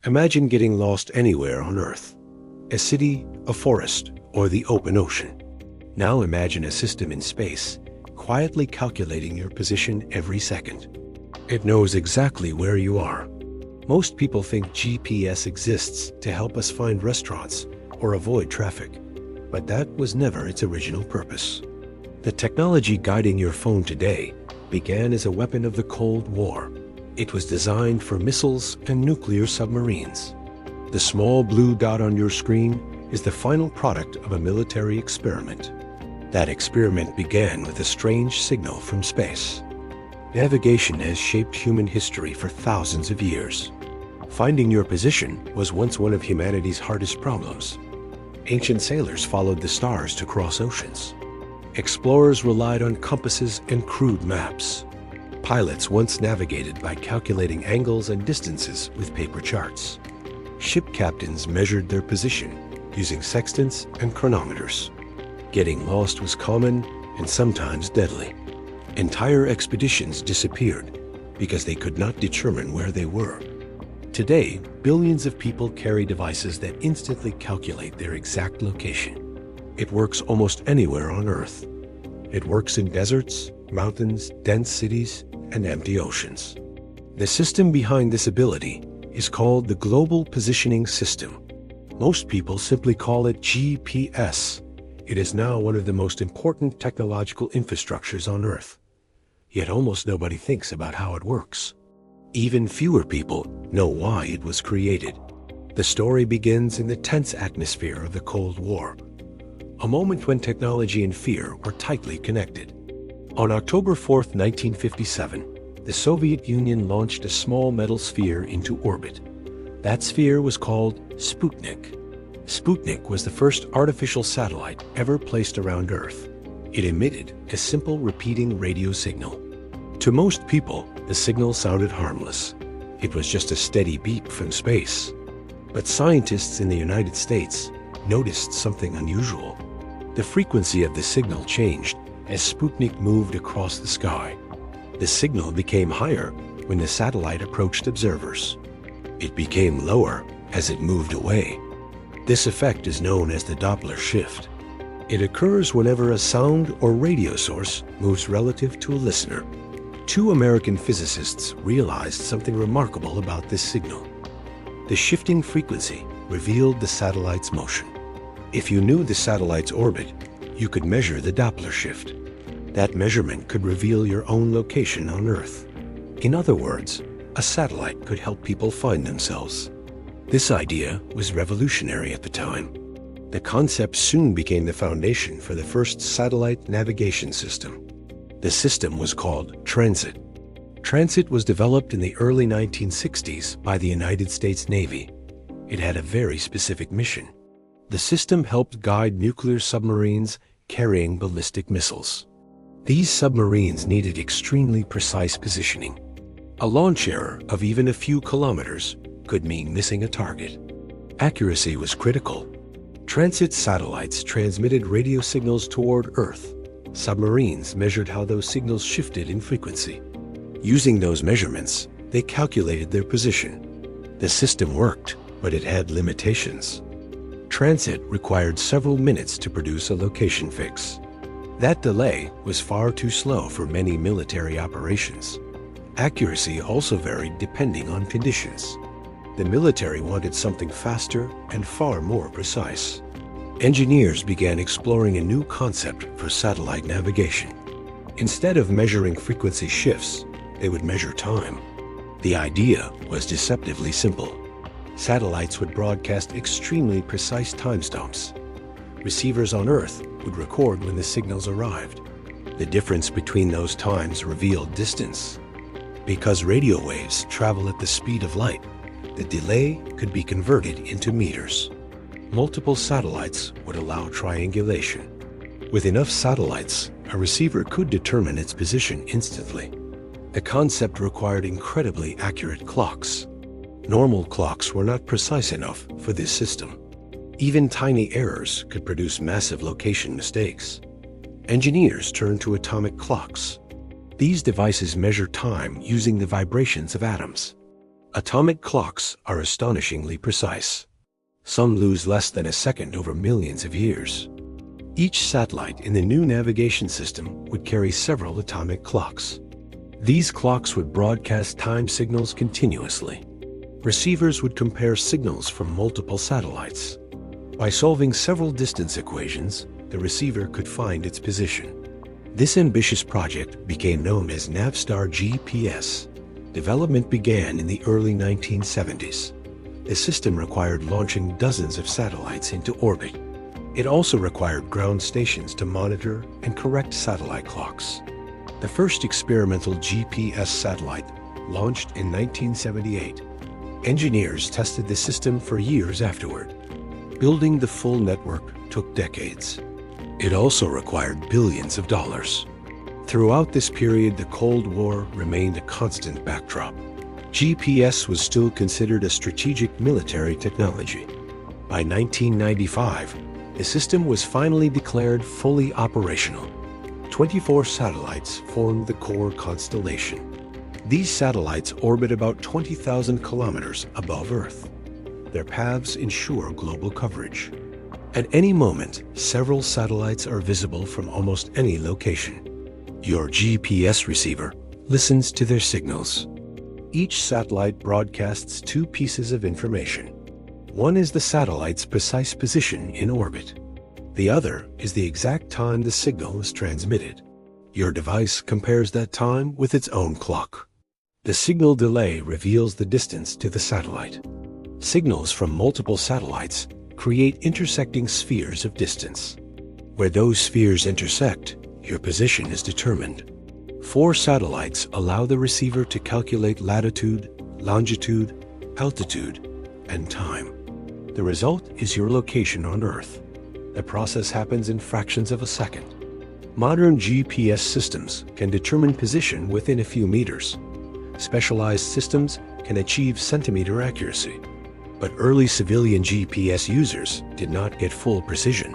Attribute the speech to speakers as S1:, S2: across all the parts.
S1: Imagine getting lost anywhere on Earth. A city, a forest, or the open ocean. Now imagine a system in space, quietly calculating your position every second. It knows exactly where you are. Most people think GPS exists to help us find restaurants or avoid traffic, but that was never its original purpose. The technology guiding your phone today began as a weapon of the Cold War. It was designed for missiles and nuclear submarines. The small blue dot on your screen is the final product of a military experiment. That experiment began with a strange signal from space. Navigation has shaped human history for thousands of years. Finding your position was once one of humanity's hardest problems. Ancient sailors followed the stars to cross oceans. Explorers relied on compasses and crude maps. Pilots once navigated by calculating angles and distances with paper charts. Ship captains measured their position using sextants and chronometers. Getting lost was common and sometimes deadly. Entire expeditions disappeared because they could not determine where they were. Today, billions of people carry devices that instantly calculate their exact location. It works almost anywhere on Earth. It works in deserts, mountains, dense cities, and empty oceans. The system behind this ability is called the Global Positioning System. Most people simply call it GPS. It is now one of the most important technological infrastructures on Earth. Yet almost nobody thinks about how it works. Even fewer people know why it was created. The story begins in the tense atmosphere of the Cold War, a moment when technology and fear were tightly connected. On October 4, 1957, the Soviet Union launched a small metal sphere into orbit. That sphere was called Sputnik. Sputnik was the first artificial satellite ever placed around Earth. It emitted a simple repeating radio signal. To most people, the signal sounded harmless. It was just a steady beep from space. But scientists in the United States noticed something unusual. The frequency of the signal changed as Sputnik moved across the sky. The signal became higher when the satellite approached observers. It became lower as it moved away. This effect is known as the Doppler shift. It occurs whenever a sound or radio source moves relative to a listener. Two American physicists realized something remarkable about this signal. The shifting frequency revealed the satellite's motion. If you knew the satellite's orbit, you could measure the Doppler shift. That measurement could reveal your own location on Earth. In other words, a satellite could help people find themselves. This idea was revolutionary at the time. The concept soon became the foundation for the first satellite navigation system. The system was called Transit. Transit was developed in the early 1960s by the United States Navy. It had a very specific mission. The system helped guide nuclear submarines carrying ballistic missiles. These submarines needed extremely precise positioning. A launch error of even a few kilometers could mean missing a target. Accuracy was critical. Transit satellites transmitted radio signals toward Earth. Submarines measured how those signals shifted in frequency. Using those measurements, they calculated their position. The system worked, but it had limitations. Transit required several minutes to produce a location fix. That delay was far too slow for many military operations. Accuracy also varied depending on conditions. The military wanted something faster and far more precise. Engineers began exploring a new concept for satellite navigation. Instead of measuring frequency shifts, they would measure time. The idea was deceptively simple. Satellites would broadcast extremely precise timestamps. Receivers on Earth would record when the signals arrived. The difference between those times revealed distance. Because radio waves travel at the speed of light, the delay could be converted into meters. Multiple satellites would allow triangulation. With enough satellites, a receiver could determine its position instantly. The concept required incredibly accurate clocks. Normal clocks were not precise enough for this system. Even tiny errors could produce massive location mistakes. Engineers turned to atomic clocks. These devices measure time using the vibrations of atoms. Atomic clocks are astonishingly precise. Some lose less than a second over millions of years. Each satellite in the new navigation system would carry several atomic clocks. These clocks would broadcast time signals continuously. Receivers would compare signals from multiple satellites. By solving several distance equations, the receiver could find its position. This ambitious project became known as Navstar GPS. Development began in the early 1970s. The system required launching dozens of satellites into orbit. It also required ground stations to monitor and correct satellite clocks. The first experimental GPS satellite launched in 1978. Engineers tested the system for years afterward. Building the full network took decades. It also required billions of dollars. Throughout this period, the Cold War remained a constant backdrop. GPS was still considered a strategic military technology. By 1995, the system was finally declared fully operational. 24 satellites formed the core constellation. These satellites orbit about 20,000 kilometers above Earth. Their paths ensure global coverage. At any moment, several satellites are visible from almost any location. Your GPS receiver listens to their signals. Each satellite broadcasts two pieces of information. One is the satellite's precise position in orbit. The other is the exact time the signal is transmitted. Your device compares that time with its own clock. The signal delay reveals the distance to the satellite. Signals from multiple satellites create intersecting spheres of distance. Where those spheres intersect, your position is determined. 4 satellites allow the receiver to calculate latitude, longitude, altitude, and time. The result is your location on Earth. The process happens in fractions of a second. Modern GPS systems can determine position within a few meters. Specialized systems can achieve centimeter accuracy. But early civilian GPS users did not get full precision.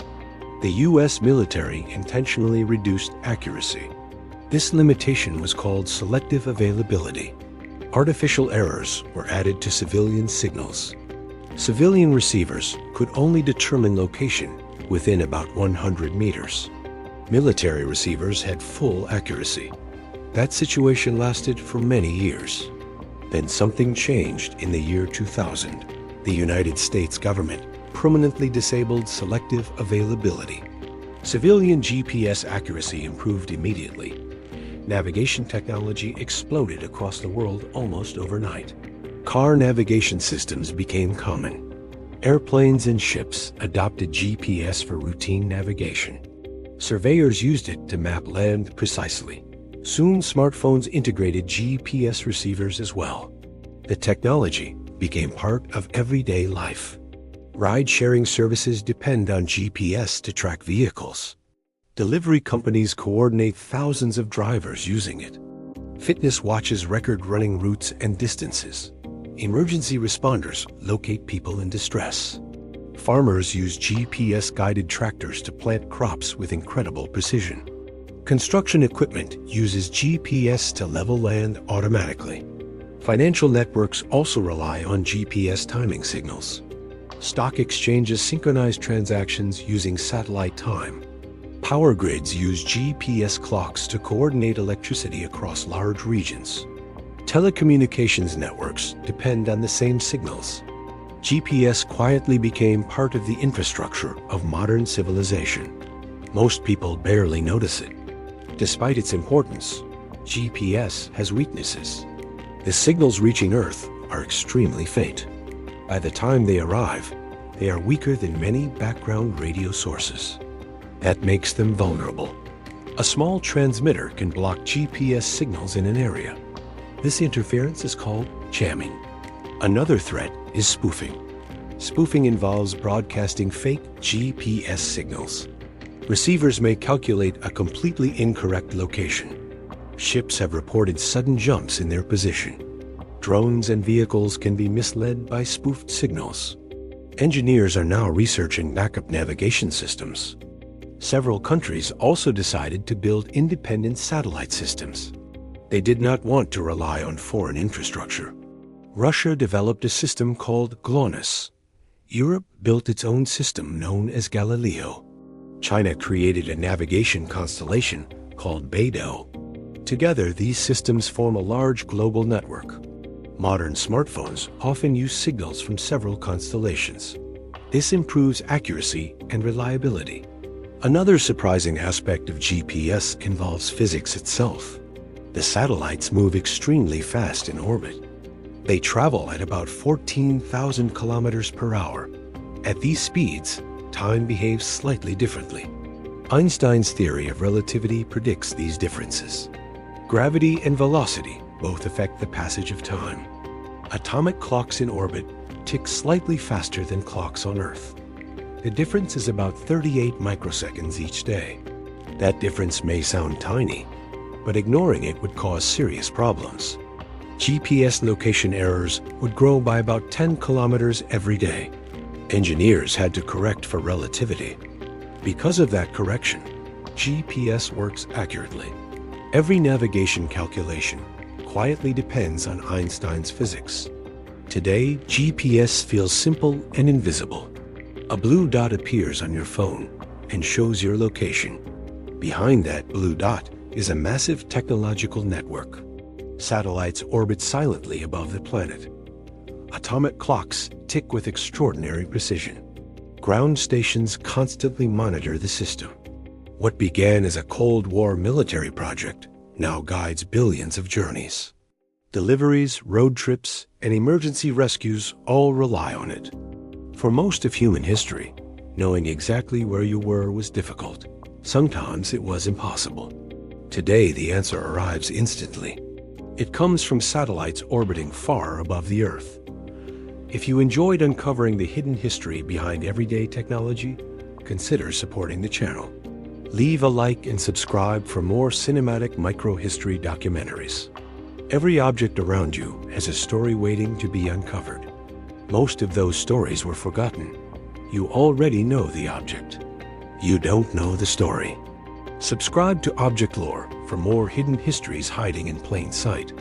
S1: The U.S. military intentionally reduced accuracy. This limitation was called selective availability. Artificial errors were added to civilian signals. Civilian receivers could only determine location within about 100 meters. Military receivers had full accuracy. That situation lasted for many years. Then something changed in the year 2000. The United States government permanently disabled selective availability. Civilian GPS accuracy improved immediately. Navigation technology exploded across the world almost overnight. Car navigation systems became common. Airplanes and ships adopted GPS for routine navigation. Surveyors used it to map land precisely. Soon, smartphones integrated GPS receivers as well. The technology became part of everyday life. Ride-sharing services depend on GPS to track vehicles. Delivery companies coordinate thousands of drivers using it. Fitness watches record running routes and distances. Emergency responders locate people in distress. Farmers use GPS-guided tractors to plant crops with incredible precision. Construction equipment uses GPS to level land automatically. Financial networks also rely on GPS timing signals. Stock exchanges synchronize transactions using satellite time. Power grids use GPS clocks to coordinate electricity across large regions. Telecommunications networks depend on the same signals. GPS quietly became part of the infrastructure of modern civilization. Most people barely notice it. Despite its importance, GPS has weaknesses. The signals reaching Earth are extremely faint. By the time they arrive, they are weaker than many background radio sources. That makes them vulnerable. A small transmitter can block GPS signals in an area. This interference is called jamming. Another threat is spoofing. Spoofing involves broadcasting fake GPS signals. Receivers may calculate a completely incorrect location. Ships have reported sudden jumps in their position. Drones and vehicles can be misled by spoofed signals. Engineers are now researching backup navigation systems. Several countries also decided to build independent satellite systems. They did not want to rely on foreign infrastructure. Russia developed a system called GLONASS. Europe built its own system known as Galileo. China created a navigation constellation called Beidou. Together, these systems form a large global network. Modern smartphones often use signals from several constellations. This improves accuracy and reliability. Another surprising aspect of GPS involves physics itself. The satellites move extremely fast in orbit. They travel at about 14,000 kilometers per hour. At these speeds, time behaves slightly differently. Einstein's theory of relativity predicts these differences. Gravity and velocity both affect the passage of time. Atomic clocks in orbit tick slightly faster than clocks on Earth. The difference is about 38 microseconds each day. That difference may sound tiny, but ignoring it would cause serious problems. GPS location errors would grow by about 10 kilometers every day. Engineers had to correct for relativity. Because of that correction, GPS works accurately. Every navigation calculation quietly depends on Einstein's physics. Today, GPS feels simple and invisible. A blue dot appears on your phone and shows your location. Behind that blue dot is a massive technological network. Satellites orbit silently above the planet. Atomic clocks tick with extraordinary precision. Ground stations constantly monitor the system. What began as a Cold War military project now guides billions of journeys. Deliveries, road trips, and emergency rescues all rely on it. For most of human history, knowing exactly where you were was difficult. Sometimes it was impossible. Today, the answer arrives instantly. It comes from satellites orbiting far above the Earth. If you enjoyed uncovering the hidden history behind everyday technology, consider supporting the channel. Leave a like and subscribe for more cinematic microhistory documentaries. Every object around you has a story waiting to be uncovered. Most of those stories were forgotten. You already know the object. You don't know the story. Subscribe to ObjectLore for more hidden histories hiding in plain sight.